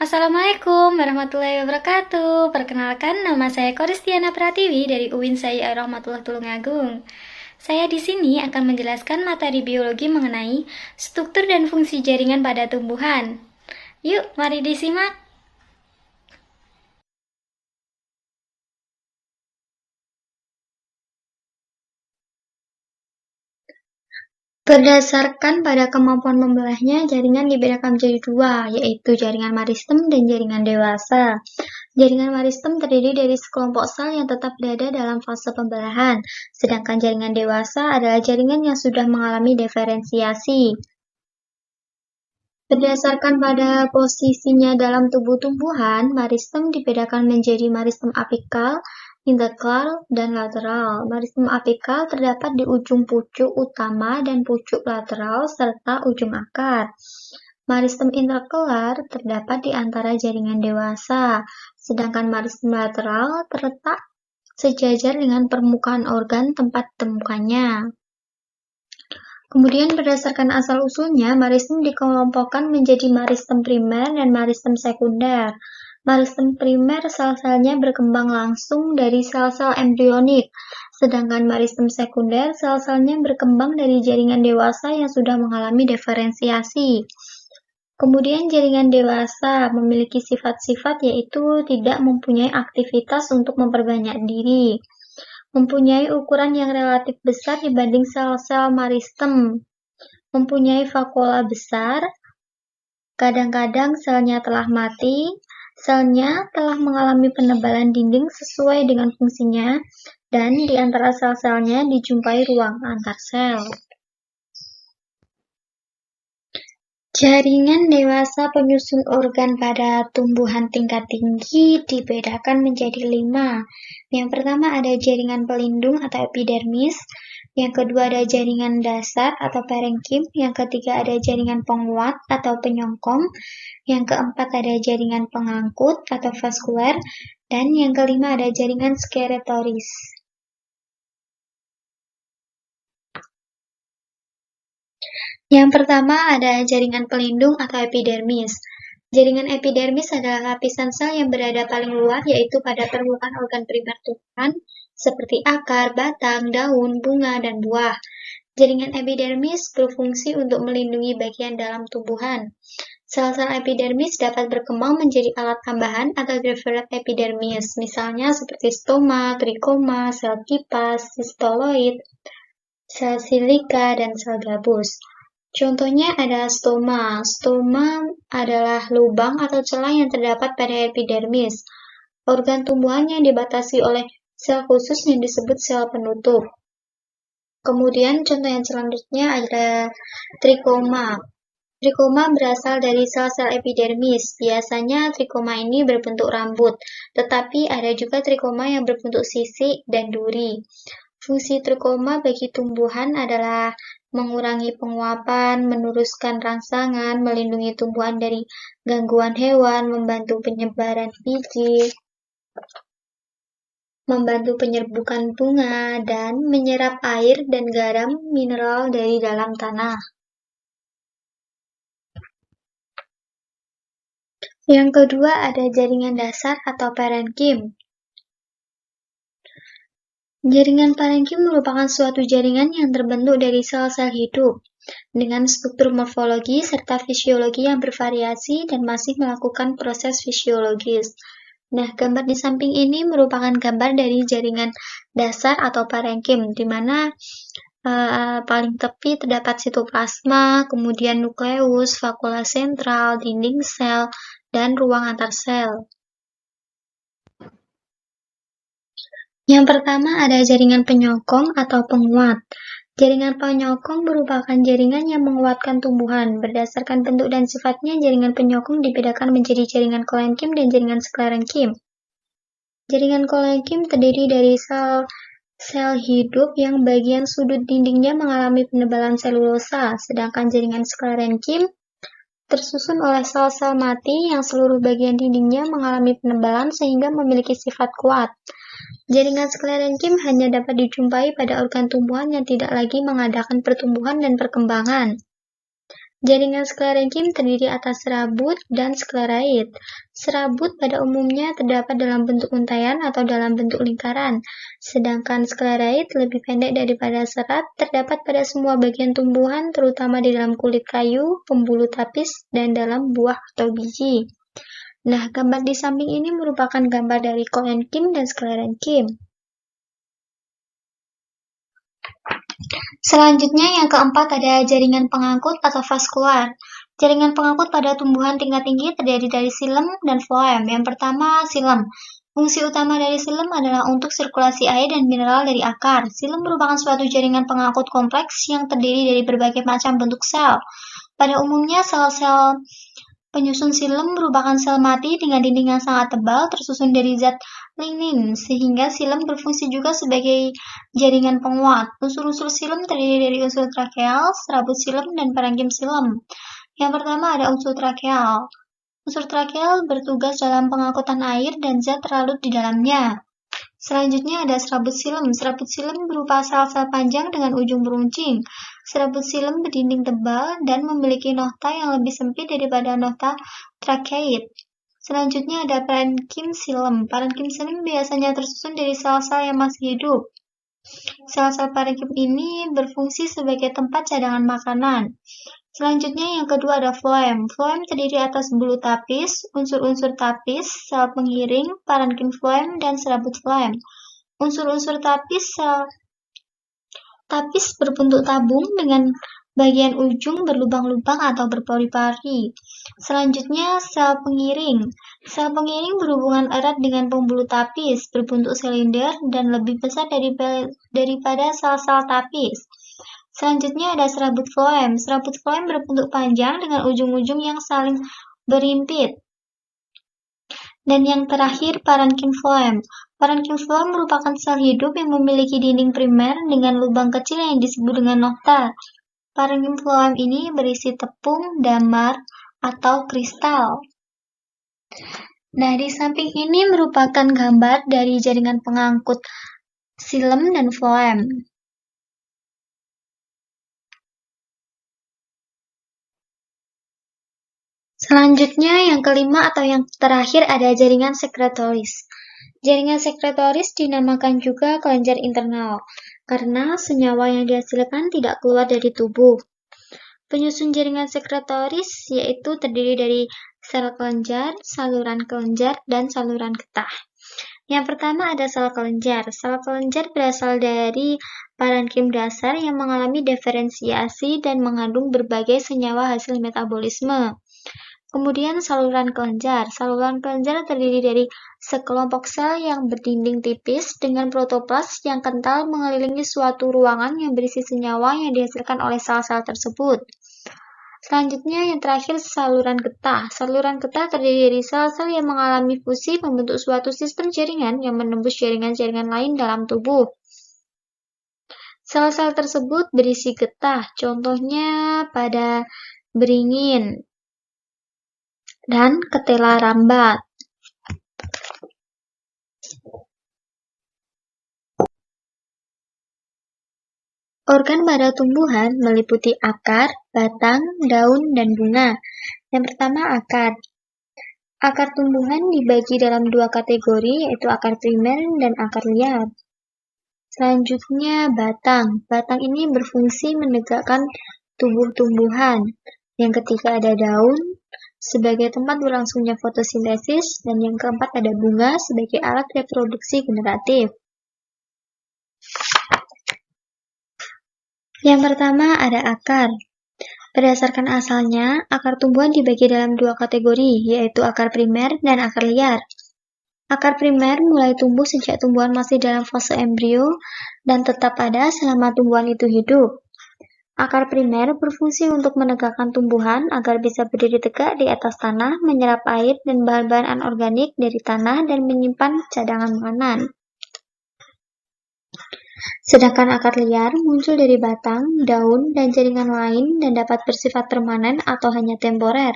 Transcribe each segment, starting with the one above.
Assalamualaikum warahmatullahi wabarakatuh. Perkenalkan, nama saya Koristiana Pratiwi dari UIN Syai Rahmatullah Tulungagung. Saya di sini akan menjelaskan materi biologi mengenai struktur dan fungsi jaringan pada tumbuhan. Yuk, mari disimak. Berdasarkan pada kemampuan membelahnya, jaringan dibedakan menjadi dua, yaitu jaringan meristem dan jaringan dewasa. Jaringan meristem terdiri dari sekelompok sel yang tetap berada dalam fase pembelahan, sedangkan jaringan dewasa adalah jaringan yang sudah mengalami diferensiasi. Berdasarkan pada posisinya dalam tubuh tumbuhan, meristem dibedakan menjadi meristem apikal, interkal, dan lateral. Meristem apikal terdapat di ujung pucuk utama dan pucuk lateral serta ujung akar. Meristem interkelar terdapat di antara jaringan dewasa, sedangkan meristem lateral terletak sejajar dengan permukaan organ tempat ditemukannya. Kemudian berdasarkan asal-usulnya, meristem dikelompokkan menjadi meristem primer dan meristem sekunder. Meristem primer sel-selnya berkembang langsung dari sel-sel embrionik, sedangkan meristem sekunder sel-selnya berkembang dari jaringan dewasa yang sudah mengalami diferensiasi. Kemudian jaringan dewasa memiliki sifat-sifat yaitu tidak mempunyai aktivitas untuk memperbanyak diri, mempunyai ukuran yang relatif besar dibanding sel-sel meristem, mempunyai vakuola besar, kadang-kadang selnya telah mati, selnya telah mengalami penebalan dinding sesuai dengan fungsinya, dan di antara sel-selnya dijumpai ruang antar sel. Jaringan dewasa penyusun organ pada tumbuhan tingkat tinggi dibedakan menjadi 5. Yang pertama ada jaringan pelindung atau epidermis, yang kedua ada jaringan dasar atau parenkim, yang ketiga ada jaringan penguat atau penyongkong, yang keempat ada jaringan pengangkut atau vaskuler, dan yang kelima ada jaringan skeretoris. Yang pertama ada jaringan pelindung atau epidermis. Jaringan epidermis adalah lapisan sel yang berada paling luar, yaitu pada permukaan organ primer tumbuhan, seperti akar, batang, daun, bunga, dan buah. Jaringan epidermis berfungsi untuk melindungi bagian dalam tumbuhan. Sel-sel epidermis dapat berkembang menjadi alat tambahan atau derived epidermis, misalnya seperti stoma, trikoma, sel kipas, histoloid, sel silika, dan sel gabus. Contohnya ada stoma. Stoma adalah lubang atau celah yang terdapat pada epidermis, organ tumbuhan yang dibatasi oleh sel khusus yang disebut sel penutup. Kemudian contoh yang selanjutnya ada trikoma. Trikoma berasal dari sel-sel epidermis. Biasanya trikoma ini berbentuk rambut, tetapi ada juga trikoma yang berbentuk sisik dan duri. Fungsi trikoma bagi tumbuhan adalah mengurangi penguapan, meneruskan rangsangan, melindungi tumbuhan dari gangguan hewan, membantu penyebaran biji, membantu penyerbukan bunga, dan menyerap air dan garam mineral dari dalam tanah. Yang kedua ada jaringan dasar atau parenkim. Jaringan parenkim merupakan suatu jaringan yang terbentuk dari sel-sel hidup, dengan struktur morfologi serta fisiologi yang bervariasi dan masih melakukan proses fisiologis. Nah, gambar di samping ini merupakan gambar dari jaringan dasar atau parenkim, di mana paling tepi terdapat sitoplasma, kemudian nukleus, vakuola sentral, dinding sel, dan ruang antar sel. Yang pertama ada jaringan penyokong atau penguat. Jaringan penyokong merupakan jaringan yang menguatkan tumbuhan. Berdasarkan bentuk dan sifatnya, jaringan penyokong dibedakan menjadi jaringan kolenkim dan jaringan sklerenkim. Jaringan kolenkim terdiri dari sel hidup yang bagian sudut dindingnya mengalami penebalan selulosa, sedangkan jaringan sklerenkim tersusun oleh sel-sel mati yang seluruh bagian dindingnya mengalami penebalan sehingga memiliki sifat kuat. Jaringan sklerenkim hanya dapat dijumpai pada organ tumbuhan yang tidak lagi mengadakan pertumbuhan dan perkembangan. Jaringan sklerenkim terdiri atas serabut dan sklerait. Serabut pada umumnya terdapat dalam bentuk untaian atau dalam bentuk lingkaran, sedangkan sklerait lebih pendek daripada serat, terdapat pada semua bagian tumbuhan, terutama di dalam kulit kayu, pembuluh tapis, dan dalam buah atau biji. Nah, gambar di samping ini merupakan gambar dari koenkim dan sklerenkim. Selanjutnya yang keempat ada jaringan pengangkut atau vaskular. Jaringan pengangkut pada tumbuhan tingkat tinggi terdiri dari xilem dan floem. Yang pertama, xilem. Fungsi utama dari xilem adalah untuk sirkulasi air dan mineral dari akar. Xilem merupakan suatu jaringan pengangkut kompleks yang terdiri dari berbagai macam bentuk sel. Pada umumnya, sel-sel penyusun xilem merupakan sel mati dengan dinding yang sangat tebal tersusun dari zat lignin, sehingga xilem berfungsi juga sebagai jaringan penguat. Unsur-unsur xilem terdiri dari unsur trakeal, serabut xilem, dan parenkim xilem. Yang pertama ada unsur trakeal. Unsur trakeal bertugas dalam pengangkutan air dan zat terlarut di dalamnya. Selanjutnya ada serabut xilem. Serabut xilem berupa sel-sel panjang dengan ujung beruncing. Serabut xilem berdinding tebal dan memiliki nohta yang lebih sempit daripada nohta trakeit. Selanjutnya ada parenkim xilem. Parenkim xilem biasanya tersusun dari sel-sel yang masih hidup. Sel-sel parenkim ini berfungsi sebagai tempat cadangan makanan. Selanjutnya yang kedua ada floem. Floem terdiri atas bulu tapis, unsur-unsur tapis, sel pengiring, parenkim floem, dan serabut floem. Unsur-unsur tapis berbentuk tabung dengan bagian ujung berlubang-lubang atau berpori-pori. Selanjutnya sel pengiring. Sel pengiring berhubungan erat dengan pembuluh tapis, berbentuk silinder dan lebih besar daripada sel-sel tapis. Selanjutnya ada serabut floem. Serabut floem berbentuk panjang dengan ujung-ujung yang saling berimpit. Dan yang terakhir, parenkim floem. Parenkim floem merupakan sel hidup yang memiliki dinding primer dengan lubang kecil yang disebut dengan nohta. Parenkim floem ini berisi tepung, damar, atau kristal. Nah, di samping ini merupakan gambar dari jaringan pengangkut xilem dan floem. Selanjutnya, yang kelima atau yang terakhir ada jaringan sekretoris. Jaringan sekretoris dinamakan juga kelenjar internal, karena senyawa yang dihasilkan tidak keluar dari tubuh. Penyusun jaringan sekretoris yaitu terdiri dari sel kelenjar, saluran kelenjar, dan saluran getah. Yang pertama ada sel kelenjar. Sel kelenjar berasal dari parenkim dasar yang mengalami diferensiasi dan mengandung berbagai senyawa hasil metabolisme. Kemudian saluran kelenjar. Saluran kelenjar terdiri dari sekelompok sel yang berdinding tipis dengan protoplas yang kental mengelilingi suatu ruangan yang berisi senyawa yang dihasilkan oleh sel-sel tersebut. Selanjutnya yang terakhir saluran getah. Saluran getah terdiri dari sel-sel yang mengalami fusi membentuk suatu sistem jaringan yang menembus jaringan-jaringan lain dalam tubuh. Sel-sel tersebut berisi getah, contohnya pada beringin dan ketela rambat. Organ pada tumbuhan meliputi akar, batang, daun, dan bunga. Yang pertama akar. Akar tumbuhan dibagi dalam dua kategori, yaitu akar primer dan akar liar. Selanjutnya batang. Batang ini berfungsi menegakkan tubuh tumbuhan. Yang ketiga ada daun, sebagai tempat berlangsungnya fotosintesis, dan yang keempat ada bunga sebagai alat reproduksi generatif. Yang pertama ada akar. Berdasarkan asalnya, akar tumbuhan dibagi dalam dua kategori, yaitu akar primer dan akar liar. Akar primer mulai tumbuh sejak tumbuhan masih dalam fase embrio dan tetap ada selama tumbuhan itu hidup. Akar primer berfungsi untuk menegakkan tumbuhan agar bisa berdiri tegak di atas tanah, menyerap air dan bahan-bahan anorganik dari tanah dan menyimpan cadangan makanan. Sedangkan akar liar muncul dari batang, daun, dan jaringan lain dan dapat bersifat permanen atau hanya temporer.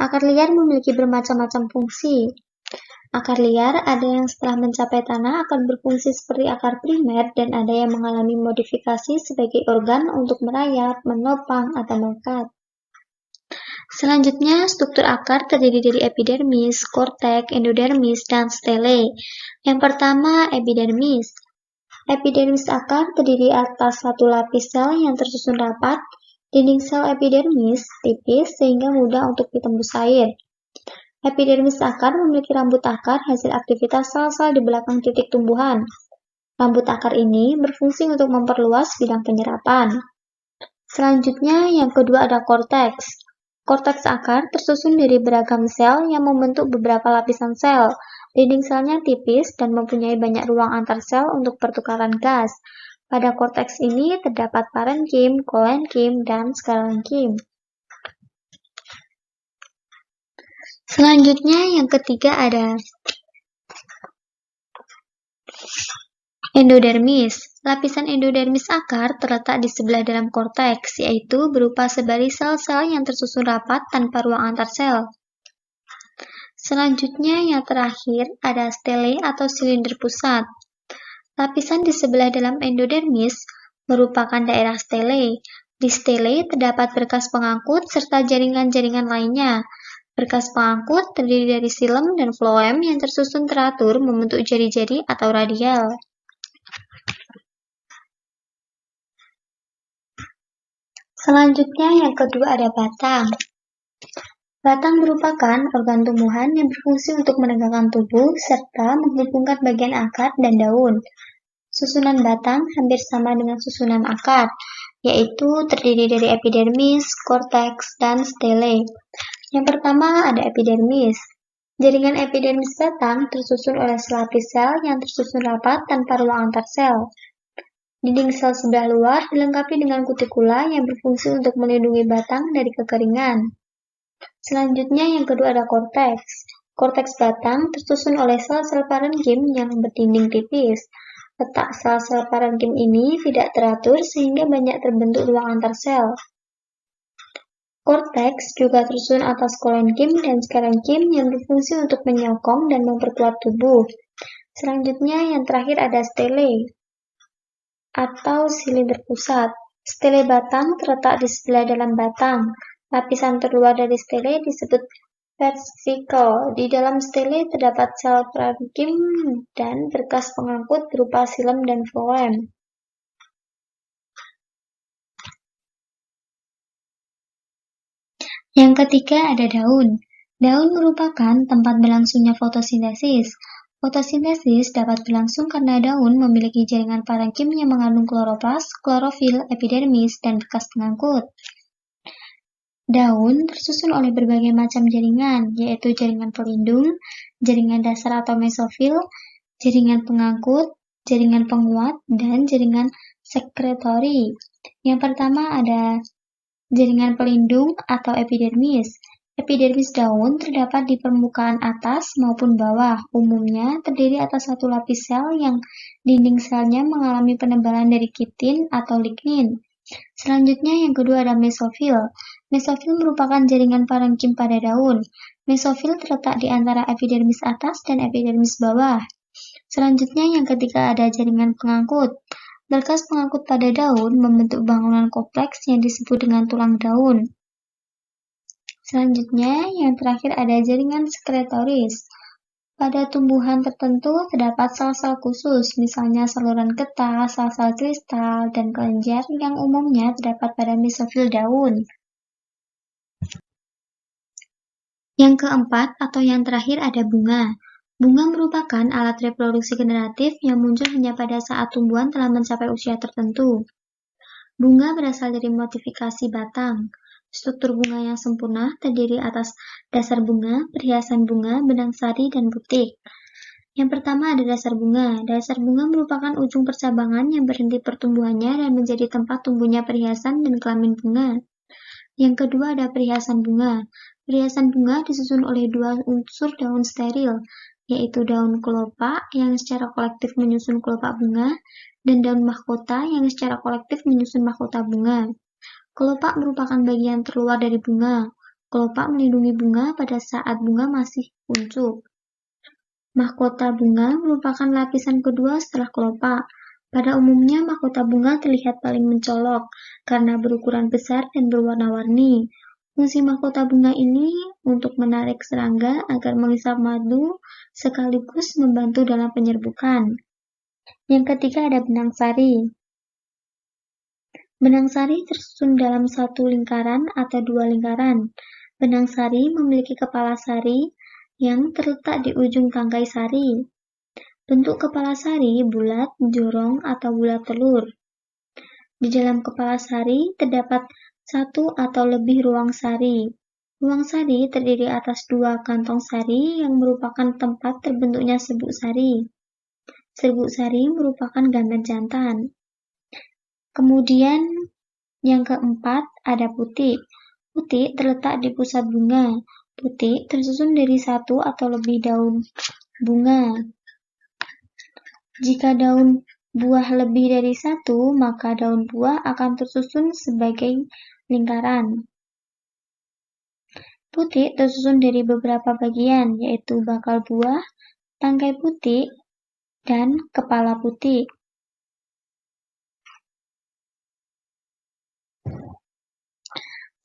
Akar liar memiliki bermacam-macam fungsi. Akar liar ada yang setelah mencapai tanah akan berfungsi seperti akar primer dan ada yang mengalami modifikasi sebagai organ untuk merayap, menopang, atau melekat. Selanjutnya, struktur akar terdiri dari epidermis, korteks, endodermis, dan stele. Yang pertama, epidermis. Epidermis akar terdiri atas satu lapis sel yang tersusun rapat. Dinding sel epidermis tipis sehingga mudah untuk ditembus air. Epidermis akar memiliki rambut akar hasil aktivitas sel-sel di belakang titik tumbuhan. Rambut akar ini berfungsi untuk memperluas bidang penyerapan. Selanjutnya, yang kedua ada korteks. Korteks akar tersusun dari beragam sel yang membentuk beberapa lapisan sel. Dinding selnya tipis dan mempunyai banyak ruang antar sel untuk pertukaran gas. Pada korteks ini terdapat parenkim, kolenkim, dan skalenkim. Selanjutnya yang ketiga ada endodermis. Lapisan endodermis akar terletak di sebelah dalam korteks, yaitu berupa sebaris sel-sel yang tersusun rapat tanpa ruang antar sel. Selanjutnya yang terakhir ada stele atau silinder pusat. Lapisan di sebelah dalam endodermis merupakan daerah stele. Di stele terdapat berkas pengangkut serta jaringan-jaringan lainnya. Berkas pengangkut terdiri dari silem dan floem yang tersusun teratur membentuk jari-jari atau radial. Selanjutnya yang kedua ada batang. Batang merupakan organ tumbuhan yang berfungsi untuk menegakkan tubuh serta menghubungkan bagian akar dan daun. Susunan batang hampir sama dengan susunan akar, yaitu terdiri dari epidermis, korteks, dan stele. Yang pertama ada epidermis. Jaringan epidermis batang tersusun oleh selapis sel yang tersusun rapat tanpa ruang antar sel. Dinding sel sebelah luar dilengkapi dengan kutikula yang berfungsi untuk melindungi batang dari kekeringan. Selanjutnya yang kedua ada korteks. Korteks batang tersusun oleh sel-sel parenkim yang berdinding tipis. Letak sel-sel parenkim ini tidak teratur sehingga banyak terbentuk ruang antar sel. Korteks juga tersusun atas kolenkim dan skalenkim yang berfungsi untuk menyokong dan memperkuat tubuh. Selanjutnya yang terakhir ada stele atau silinder pusat. Stele batang terletak di sebelah dalam batang. Lapisan terluar dari stele disebut versicle. Di dalam stele terdapat sel parenkim dan berkas pengangkut berupa silem dan floem. Yang ketiga ada daun. Daun merupakan tempat berlangsungnya fotosintesis. Fotosintesis dapat berlangsung karena daun memiliki jaringan parenkim yang mengandung kloroplas, klorofil, epidermis, dan bekas pengangkut. Daun tersusun oleh berbagai macam jaringan, yaitu jaringan pelindung, jaringan dasar atau mesofil, jaringan pengangkut, jaringan penguat, dan jaringan sekretori. Yang pertama ada jaringan pelindung atau epidermis. Epidermis daun terdapat di permukaan atas maupun bawah. Umumnya terdiri atas satu lapis sel yang dinding selnya mengalami penebalan dari kitin atau lignin. Selanjutnya yang kedua ada mesofil. Mesofil merupakan jaringan parenkim pada daun. Mesofil terletak di antara epidermis atas dan epidermis bawah. Selanjutnya yang ketiga ada jaringan pengangkut. Berkas pengangkut pada daun membentuk bangunan kompleks yang disebut dengan tulang daun. Selanjutnya yang terakhir ada jaringan sekretoris. Pada tumbuhan tertentu terdapat sel-sel khusus, misalnya saluran getah, sel-sel kristal, dan kelenjar yang umumnya terdapat pada mesofil daun. Yang keempat atau yang terakhir ada bunga. Bunga merupakan alat reproduksi generatif yang muncul hanya pada saat tumbuhan telah mencapai usia tertentu. Bunga berasal dari modifikasi batang. Struktur bunga yang sempurna terdiri atas dasar bunga, perhiasan bunga, benang sari, dan butik. Yang pertama ada dasar bunga. Dasar bunga merupakan ujung percabangan yang berhenti pertumbuhannya dan menjadi tempat tumbuhnya perhiasan dan kelamin bunga. Yang kedua ada perhiasan bunga. Perhiasan bunga disusun oleh dua unsur daun steril, yaitu daun kelopak yang secara kolektif menyusun kelopak bunga, dan daun mahkota yang secara kolektif menyusun mahkota bunga. Kelopak merupakan bagian terluar dari bunga. Kelopak melindungi bunga pada saat bunga masih kuncup. Mahkota bunga merupakan lapisan kedua setelah kelopak. Pada umumnya, mahkota bunga terlihat paling mencolok karena berukuran besar dan berwarna-warni. Fungsi mahkota bunga ini untuk menarik serangga agar menghisap madu sekaligus membantu dalam penyerbukan. Yang ketiga ada benang sari. Benang sari tersusun dalam satu lingkaran atau dua lingkaran. Benang sari memiliki kepala sari yang terletak di ujung tangkai sari. Bentuk kepala sari bulat, jorong, atau bulat telur. Di dalam kepala sari terdapat satu atau lebih ruang sari. Ruang sari terdiri atas dua kantong sari yang merupakan tempat terbentuknya serbuk sari. Serbuk sari merupakan gambar jantan. Kemudian yang keempat ada putik. Putik terletak di pusat bunga. Putik tersusun dari satu atau lebih daun bunga. Jika daun buah lebih dari satu, maka daun buah akan tersusun sebagai lingkaran. Putik tersusun dari beberapa bagian, yaitu bakal buah, tangkai putik, dan kepala putik.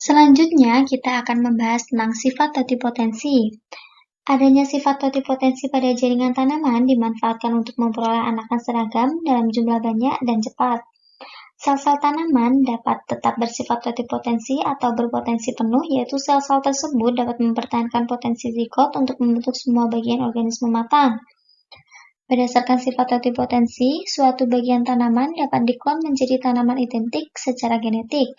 Selanjutnya, kita akan membahas tentang sifat totipotensi. Adanya sifat totipotensi pada jaringan tanaman dimanfaatkan untuk memperoleh anakan seragam dalam jumlah banyak dan cepat. Sel-sel tanaman dapat tetap bersifat totipotensi atau berpotensi penuh, yaitu sel-sel tersebut dapat mempertahankan potensi zigot untuk membentuk semua bagian organisme matang. Berdasarkan sifat totipotensi, suatu bagian tanaman dapat diklon menjadi tanaman identik secara genetik.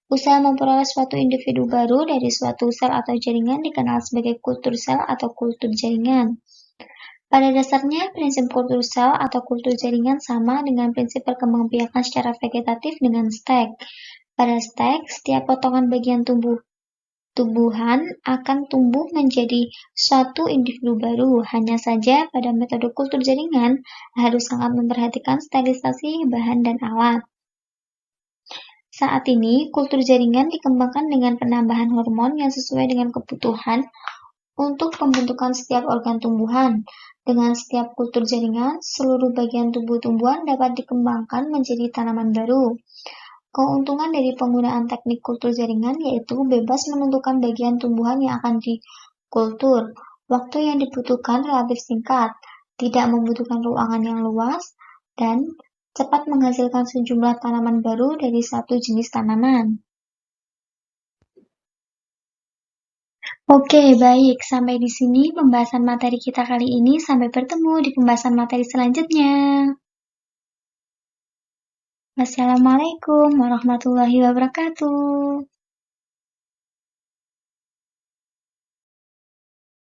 Usaha memperoleh suatu individu baru dari suatu sel atau jaringan dikenal sebagai kultur sel atau kultur jaringan. Pada dasarnya, prinsip kultur sel atau kultur jaringan sama dengan prinsip perkembangbiakan secara vegetatif dengan stek. Pada stek, setiap potongan bagian tumbuhan akan tumbuh menjadi suatu individu baru. Hanya saja pada metode kultur jaringan harus sangat memperhatikan sterilisasi bahan dan alat. Saat ini, kultur jaringan dikembangkan dengan penambahan hormon yang sesuai dengan kebutuhan untuk pembentukan setiap organ tumbuhan. Dengan setiap kultur jaringan, seluruh bagian tubuh tumbuhan dapat dikembangkan menjadi tanaman baru. Keuntungan dari penggunaan teknik kultur jaringan yaitu bebas menentukan bagian tumbuhan yang akan dikultur. Waktu yang dibutuhkan relatif singkat, tidak membutuhkan ruangan yang luas, dan cepat menghasilkan sejumlah tanaman baru dari satu jenis tanaman. Oke, baik. Sampai di sini pembahasan materi kita kali ini. Sampai bertemu di pembahasan materi selanjutnya. Wassalamualaikum warahmatullahi wabarakatuh.